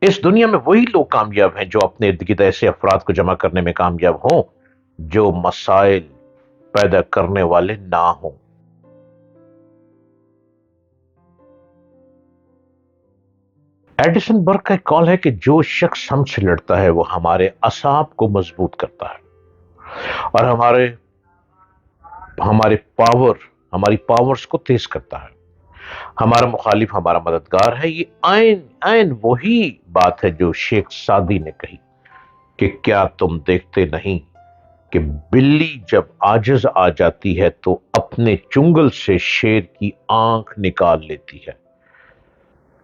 اس دنیا میں وہی لوگ کامیاب ہیں جو اپنے ارد گرد ایسے افراد کو جمع کرنے میں کامیاب ہوں جو مسائل پیدا کرنے والے نہ ہوں۔ ایڈیسن برگ کا ایک قول ہے کہ جو شخص ہم سے لڑتا ہے وہ ہمارے اعصاب کو مضبوط کرتا ہے اور ہماری پاورز کو تیز کرتا ہے۔ ہمارا مخالف ہمارا مددگار ہے۔ یہ عین وہی بات ہے جو شیخ سعدی نے کہی کہ کیا تم دیکھتے نہیں کہ بلی جب عاجز آ جاتی ہے تو اپنے چنگل سے شیر کی آنکھ نکال لیتی ہے۔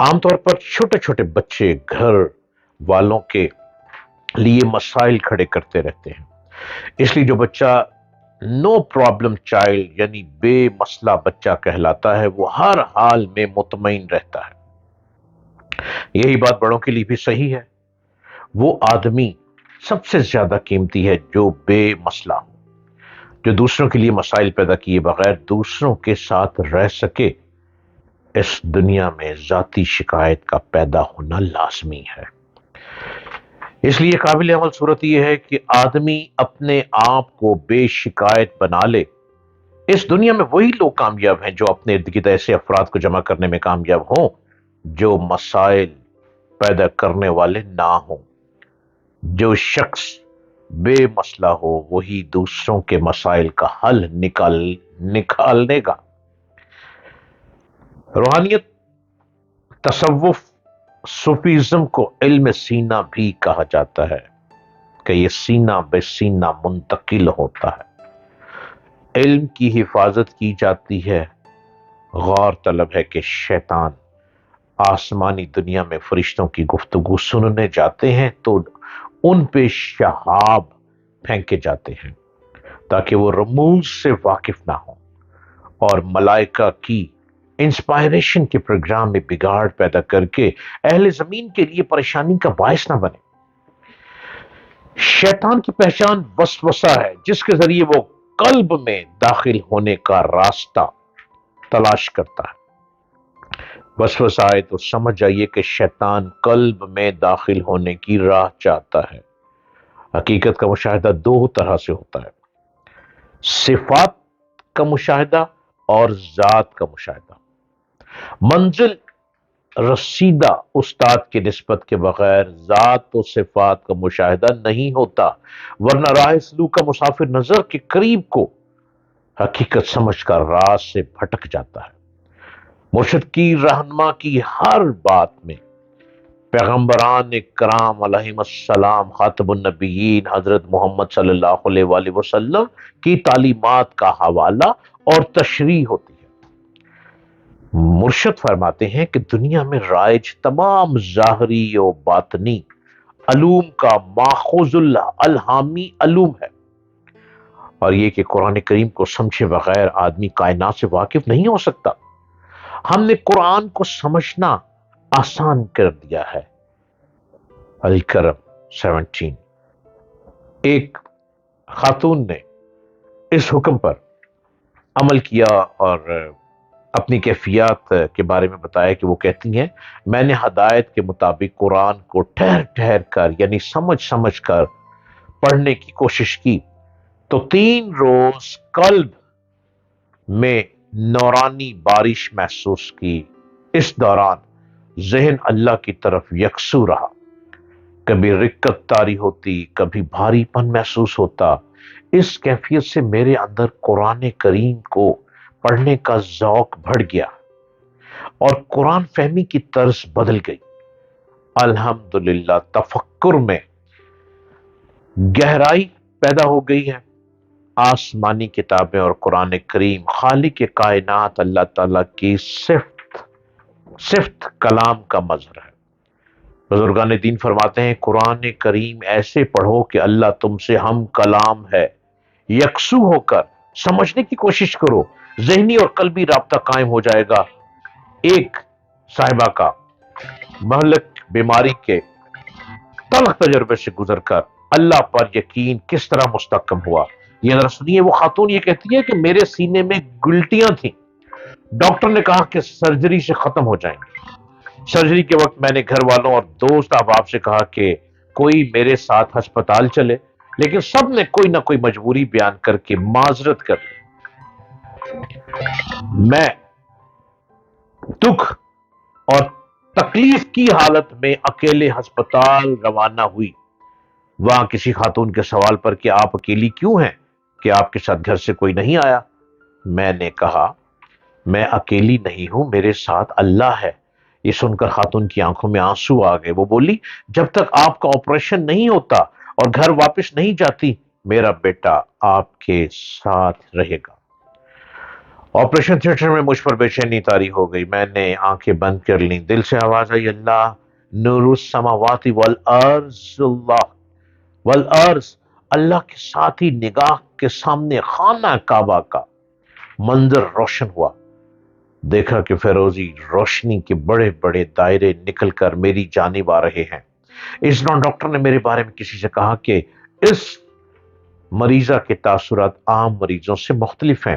عام طور پر چھوٹے چھوٹے بچے گھر والوں کے لیے مسائل کھڑے کرتے رہتے ہیں، اس لیے جو بچہ نو پرابلم چائلڈ یعنی بے مسئلہ بچہ کہلاتا ہے وہ ہر حال میں مطمئن رہتا ہے۔ یہی بات بڑوں کے لیے بھی صحیح ہے۔ وہ آدمی سب سے زیادہ قیمتی ہے جو بے مسئلہ ہو، جو دوسروں کے لیے مسائل پیدا کیے بغیر دوسروں کے ساتھ رہ سکے۔ اس دنیا میں ذاتی شکایت کا پیدا ہونا لازمی ہے۔ اس لیے قابل عمل صورت یہ ہے کہ آدمی اپنے آپ کو بے شکایت بنا لے۔ اس دنیا میں وہی لوگ کامیاب ہیں جو اپنے ارد گرد ایسے افراد کو جمع کرنے میں کامیاب ہوں جو مسائل پیدا کرنے والے نہ ہوں۔ جو شخص بے مسئلہ ہو وہی دوسروں کے مسائل کا حل نکالنے گا۔ روحانیت، تصوف، صوفیزم کو علم سینہ بھی کہا جاتا ہے کہ یہ سینہ بے سینہ منتقل ہوتا ہے۔ علم کی حفاظت کی جاتی ہے۔ غور طلب ہے کہ شیطان آسمانی دنیا میں فرشتوں کی گفتگو سننے جاتے ہیں تو ان پہ شہاب پھینکے جاتے ہیں تاکہ وہ رموز سے واقف نہ ہوں اور ملائکہ کی انسپائریشن کے پروگرام میں بگاڑ پیدا کر کے اہل زمین کے لیے پریشانی کا باعث نہ بنے۔ شیطان کی پہچان وسوسہ ہے جس کے ذریعے وہ قلب میں داخل ہونے کا راستہ تلاش کرتا ہے۔ وسوسہ آئے تو سمجھ جائیے کہ شیطان قلب میں داخل ہونے کی راہ چاہتا ہے۔ حقیقت کا مشاہدہ دو طرح سے ہوتا ہے، صفات کا مشاہدہ اور ذات کا مشاہدہ۔ منزل رسیدہ استاد کی نسبت کے بغیر ذات و صفات کا مشاہدہ نہیں ہوتا، ورنہ راہ سلوک کا مسافر نظر کے قریب کو حقیقت سمجھ کر راہ سے بھٹک جاتا ہے۔ مرشد کی رہنما کی ہر بات میں پیغمبران کرام علیہم السلام، خاتم النبیین حضرت محمد صلی اللہ علیہ وآلہ وسلم کی تعلیمات کا حوالہ اور تشریح ہوتی ہے۔ مرشد فرماتے ہیں کہ دنیا میں رائج تمام ظاہری و باطنی علوم کا ماخوذ الہامی علوم ہے، اور یہ کہ قرآن کریم کو سمجھے بغیر آدمی کائنات سے واقف نہیں ہو سکتا۔ ہم نے قرآن کو سمجھنا آسان کر دیا ہے۔ الکرم 17۔ ایک خاتون نے اس حکم پر عمل کیا اور اپنی کیفیات کے بارے میں بتایا کہ وہ کہتی ہیں، میں نے ہدایت کے مطابق قرآن کو ٹھہر ٹھہر کر یعنی سمجھ کر پڑھنے کی کوشش کی تو 3 روز قلب میں نورانی بارش محسوس کی۔ اس دوران ذہن اللہ کی طرف یکسو رہا، کبھی رکت طاری ہوتی، کبھی بھاری پن محسوس ہوتا۔ اس کیفیت سے میرے اندر قرآن کریم کو پڑھنے کا ذوق بڑھ گیا اور قرآن فہمی کی طرز بدل گئی۔ الحمدللہ تفکر میں گہرائی پیدا ہو گئی ہے۔ آسمانی کتابیں اور قرآن کریم خالق کائنات اللہ تعالیٰ کی صفت کلام کا مظہر ہے۔ بزرگان دین فرماتے ہیں، قرآن کریم ایسے پڑھو کہ اللہ تم سے ہم کلام ہے، یکسو ہو کر سمجھنے کی کوشش کرو، ذہنی اور قلبی رابطہ قائم ہو جائے گا۔ ایک صاحبہ کا مہلک بیماری کے تلخ تجربے سے گزر کر اللہ پر یقین کس طرح مستحکم ہوا، یہ ذرا سنیے۔ وہ خاتون یہ کہتی ہے کہ میرے سینے میں گلٹیاں تھیں، ڈاکٹر نے کہا کہ سرجری سے ختم ہو جائیں گے، سرجری کے وقت میں نے گھر والوں اور دوست احباب سے کہا کہ کوئی میرے ساتھ ہسپتال چلے، لیکن سب نے کوئی نہ کوئی مجبوری بیان کر کے معذرت کر لی۔ میں دکھ اور تکلیف کی حالت میں اکیلے ہسپتال روانہ ہوئی۔ وہاں کسی خاتون کے سوال پر کہ آپ اکیلی کیوں ہیں، کہ آپ کے ساتھ گھر سے کوئی نہیں آیا، میں نے کہا میں اکیلی نہیں ہوں، میرے ساتھ اللہ ہے۔ یہ سن کر خاتون کی آنکھوں میں آنسو آ گئے۔ وہ بولی جب تک آپ کا آپریشن نہیں ہوتا اور گھر واپس نہیں جاتی، میرا بیٹا آپ کے ساتھ رہے گا۔ آپریشن تھیٹر میں مجھ پر بے چینی طاری ہو گئی۔ میں نے آنکھیں بند کر لیں۔ دل سے آواز آئی، اللہ نور السماوات والارض، اللہ والارض، اللہ کے ساتھ ہی نگاہ کے سامنے خانہ کعبہ کا منظر روشن ہوا۔ دیکھا کہ فیروزی روشنی کے بڑے بڑے دائرے نکل کر میری جانب آ رہے ہیں۔ اس دوران ڈاکٹر نے میرے بارے میں کسی سے کہا کہ اس مریضہ کے تاثرات عام مریضوں سے مختلف ہیں۔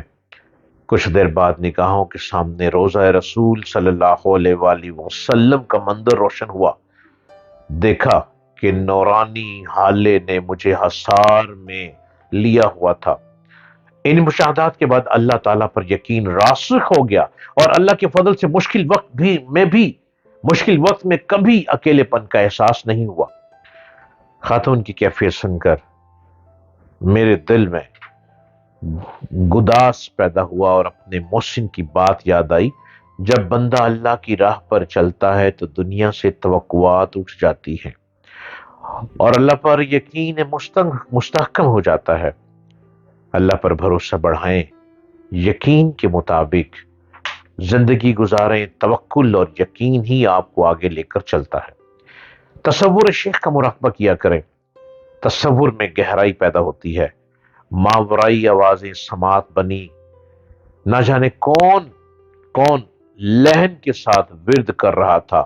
کچھ دیر بعد نگاہوں کے سامنے روضہ رسول صلی اللہ علیہ وآلہ وسلم کا منظر روشن ہوا۔ دیکھا کہ نورانی حالے نے مجھے حصار میں لیا ہوا تھا۔ ان مشاہدات کے بعد اللہ تعالیٰ پر یقین راسخ ہو گیا اور اللہ کے فضل سے مشکل وقت میں کبھی اکیلے پن کا احساس نہیں ہوا۔ خاتون کی کیفیت سن کر میرے دل میں گداس پیدا ہوا اور اپنے محسن کی بات یاد آئی، جب بندہ اللہ کی راہ پر چلتا ہے تو دنیا سے توقعات اٹھ جاتی ہیں اور اللہ پر یقین مستحکم ہو جاتا ہے۔ اللہ پر بھروسہ بڑھائیں، یقین کے مطابق زندگی گزاریں، توکل اور یقین ہی آپ کو آگے لے کر چلتا ہے۔ تصور شیخ کا مراقبہ کیا کریں، تصور میں گہرائی پیدا ہوتی ہے۔ ماورائی آوازیں سماعت بنی، نہ جانے کون لہن کے ساتھ ورد کر رہا تھا۔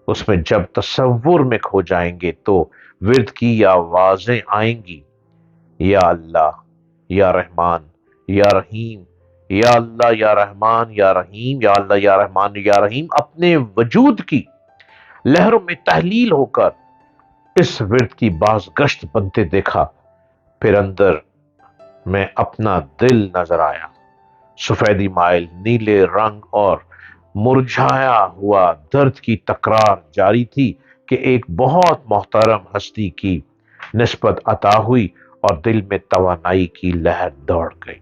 اس میں جب تصور میں کھو جائیں گے تو ورد کی آوازیں آئیں گی، یا اللہ یا رحمان یا رحیم، یا اللہ یا رحمان یا رحیم، یا اللہ یا رحمان یا رحیم، اپنے وجود کی لہروں میں تحلیل ہو کر اس ورد کی باز گشت بنتے دیکھا۔ پھر اندر میں اپنا دل نظر آیا، سفیدی مائل نیلے رنگ اور مرجھایا ہوا درد کی تکرار جاری تھی کہ ایک بہت محترم ہستی کی نسبت عطا ہوئی اور دل میں توانائی کی لہر دوڑ گئی۔